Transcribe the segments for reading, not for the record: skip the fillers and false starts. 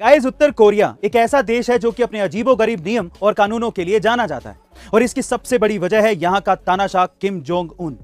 Guys, उत्तर Korea एक ऐसा देश है जो कि अपने अजीबोगरीब नियम और कानूनों के लिए जाना जाता है और इसकी सबसे बड़ी वजह है यहां का तानाशाह किम जोंग उन,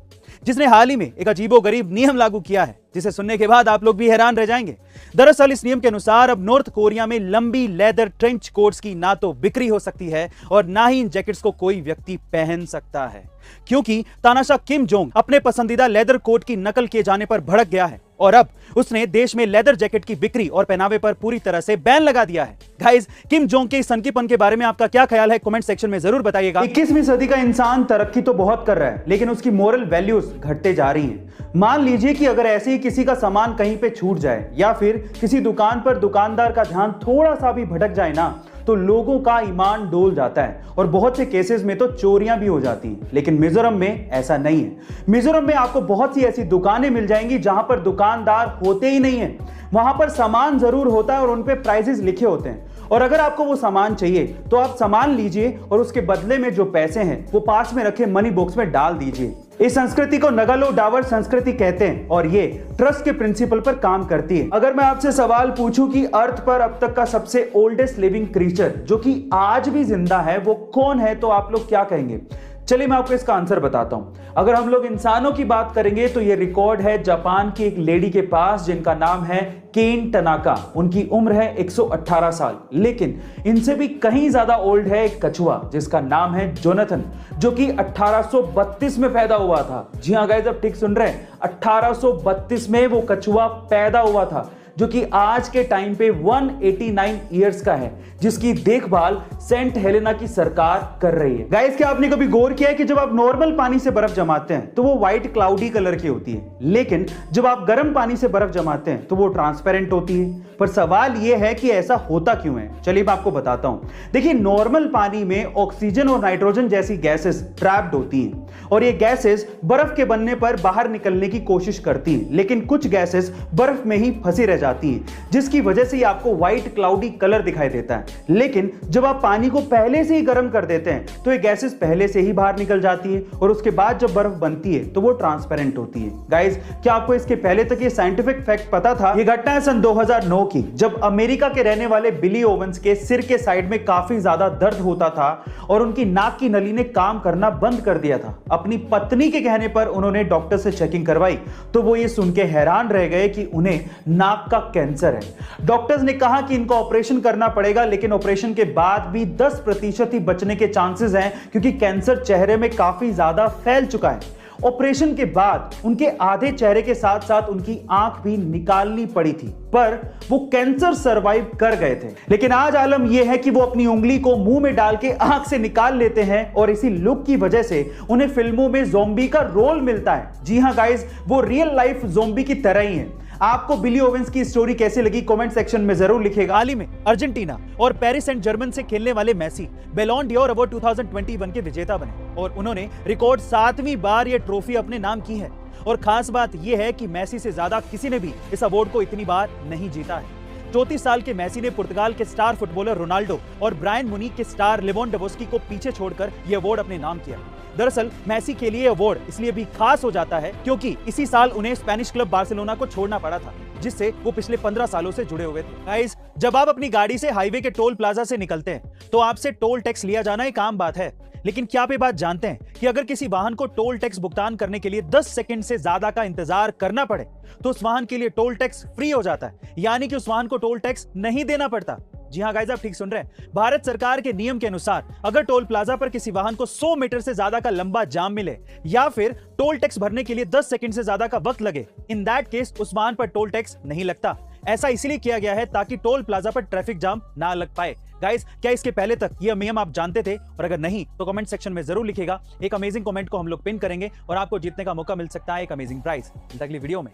जिसने हाल ही में एक अजीबोगरीब नियम लागू किया है जिसे सुनने के बाद आप लोग भी हैरान रह जाएंगे। दरअसल इस नियम के अनुसार अब नॉर्थ कोरिया में लंबी लेदर ट्रेंच कोट्स की ना तो बिक्री हो सकती है और ना ही इन जैकेट्स को कोई व्यक्ति पहन सकता है, क्योंकि तानाशाह किम जोंग अपने पसंदीदा लेदर कोट की नकल किए जाने पर भड़क गया है और अब उसने देश में लेदर जैकेट की बिक्री और पहनावे पर पूरी तरह से बैन लगा दिया है। गाइस, किम जोंग के इस सनकीपन के बारे में आपका क्या ख्याल है, कमेंट सेक्शन में जरूर बताइएगा। 21वीं सदी का इंसान तरक्की तो बहुत कर रहा है, लेकिन उसकी मोरल वैल्यूज घटते जा रही हैं। मान लीजिए कि अगर ऐसे ही किसी का सामान कहीं पे छूट जाए या फिर किसी दुकान पर दुकानदार का ध्यान थोड़ा सा भी भटक जाए ना, तो लोगों का ईमान डोल जाता है और बहुत से केसेस में तो चोरियां भी हो जाती हैं। लेकिन मिजोरम में ऐसा नहीं है। मिजोरम में आपको बहुत सी ऐसी दुकानें मिल जाएंगी जहां पर दुकानदार होते ही नहीं है। वहां पर सामान जरूर होता है और उन पे प्राइसेस लिखे होते हैं, और अगर आपको वो सामान चाहिए तो आप सामान लीजिए और उसके बदले में जो पैसे हैं वो पास में रखे मनी बॉक्स में डाल दीजिए। इस संस्कृति को नगलो डावर संस्कृति कहते हैं और ये ट्रस्ट के प्रिंसिपल पर काम करती है। अगर मैं आपसे सवाल पूछूं कि अर्थ पर अब तक का सबसे ओल्डेस्ट लिविंग क्रीचर जो कि आज भी जिंदा है वो कौन है, तो आप लोग क्या कहेंगे? चलिए मैं आपको इसका आंसर बताता हूं। अगर हम लोग इंसानों की बात करेंगे तो ये रिकॉर्ड है जापान की एक लेडी के पास जिनका नाम है केन टनाका। उनकी उम्र है 118 साल। लेकिन इनसे भी कहीं ज्यादा ओल्ड है एक कछुआ जिसका नाम है जोनाथन, जो कि 1832 में पैदा हुआ था। जी हाँ गाइस, आप ठीक सुन रहे हैं, 1832 में वो कछुआ पैदा हुआ था, जो कि आज के टाइम पे 189 इयर्स का है, जिसकी देखभाल सेंट हेलेना की सरकार कर रही है। गाइस, क्या आपने कभी गौर किया है कि जब आप नॉर्मल पानी से बर्फ जमाते हैं तो वो व्हाइट क्लाउडी कलर की होती है, लेकिन जब आप गर्म पानी से बर्फ जमाते हैं तो वो ट्रांसपेरेंट होती है। पर सवाल यह है कि ऐसा होता क्यों है? चलिए मैं आपको बताता हूं। देखिए, नॉर्मल पानी में ऑक्सीजन और नाइट्रोजन जैसी गैसेस ट्रैप्ड होती हैं और ये गैसेस बर्फ के बनने पर बाहर निकलने की कोशिश करती हैं, लेकिन कुछ गैसेस बर्फ में ही फंसी रह जाती हैं, जिसकी वजह से आपको व्हाइट क्लाउडी कलर दिखाई देता है। लेकिन जब आप पानी को पहले से ही गर्म कर देते हैं तो ये गैसेस पहले से ही बाहर निकल जाती है और उसके बाद जब बर्फ बनती है तो वो ट्रांसपेरेंट होती है। गाइस, क्या आपको इसके पहले तक ये साइंटिफिक फैक्ट पता था? ये घटना है सन 2009 की, जब अमेरिका के रहने वाले बिली ओवेंस के सिर के साइड में काफी ज्यादा दर्द होता था और उनकी नाक की नली ने काम करना बंद कर दिया था। अपनी पत्नी के कहने पर उन्होंने डॉक्टर से चेकिंग करवाई तो वो ये सुन के हैरान रह गए कि उन्हें नाक का कैंसर है। डॉक्टर्स ने कहा कि इनको ऑपरेशन करना पड़ेगा, लेकिन ऑपरेशन के बाद भी 10% ही बचने के चांसेस हैं, क्योंकि कैंसर चेहरे में काफी ज्यादा फैल चुका है। ऑपरेशन के बाद उनके आधे चेहरे के साथ साथ उनकी आंख भी निकालनी पड़ी थी, पर वो कैंसर सरवाइव कर गए थे। लेकिन आज आलम यह है कि वो अपनी उंगली को मुंह में डाल के आंख से निकाल लेते हैं और इसी लुक की वजह से उन्हें फिल्मों में ज़ॉम्बी का रोल मिलता है। जी हां गाइस, वो रियल लाइफ ज़ॉम्बी की तरह ही है। आपको बिली ओवेंस की स्टोरी कैसी लगी कमेंट सेक्शन में जरूर लिखिएगा। हाल ही में अर्जेंटीना और पेरिस सेंट जर्मन से खेलने वाले मेसी बैलोन ड'ओर अवार्ड 2021 के विजेता बने और उन्होंने रिकॉर्ड 7वीं बार यह ट्रॉफी अपने नाम की है। और खास बात यह है कि मेसी से ज्यादा किसी ने भी इस अवार्ड को इतनी बार नहीं जीता है। 34 साल के मेसी ने पुर्तगाल के स्टार फुटबॉलर रोनाल्डो और ब्रायन मुनीक के स्टार लेवांडोव्स्की को पीछे छोड़कर यह अवार्ड अपने नाम किया। दरअसल मेसी के लिए अवार्ड इसलिए भी खास हो जाता है क्योंकि इसी साल उन्हें स्पेनिश क्लब बार्सिलोना को छोड़ना पड़ा था, जिससे वो पिछले 15 सालों से जुड़े हुए थे। गाइस, जब आप अपनी गाड़ी से हाईवे के टोल प्लाजा से निकलते हैं तो आपसे टोल टैक्स लिया जाना एक आम बात है। लेकिन क्या आप ये बात जानते हैं कि अगर किसी वाहन को टोल टैक्स भुगतान करने के लिए 10 सेकंड से ज्यादा का इंतजार करना पड़े तो उस वाहन के लिए टोल टैक्स फ्री हो जाता है, यानी कि उस वाहन को टोल टैक्स नहीं देना पड़ता। जी हां गाइस, आप ठीक सुन रहे हैं। भारत सरकार के नियम के अनुसार अगर टोल प्लाजा पर किसी वाहन को 100 मीटर से ज्यादा का लंबा जाम मिले या फिर टोल टैक्स भरने के लिए 10 सेकंड से ज्यादा का वक्त लगे, इन दैट केस उस वाहन पर टोल टैक्स नहीं लगता। ऐसा इसलिए किया गया है ताकि टोल प्लाजा पर ट्रैफिक जाम ना लग पाए। गाइस, क्या इसके पहले तक यह नियम आप जानते थे? और अगर नहीं तो कमेंट सेक्शन में जरूर लिखिएगा। एक अमेजिंग कमेंट को हम लोग पिन करेंगे और आपको जीतने का मौका मिल सकता है एक अमेजिंग प्राइज। अगली वीडियो में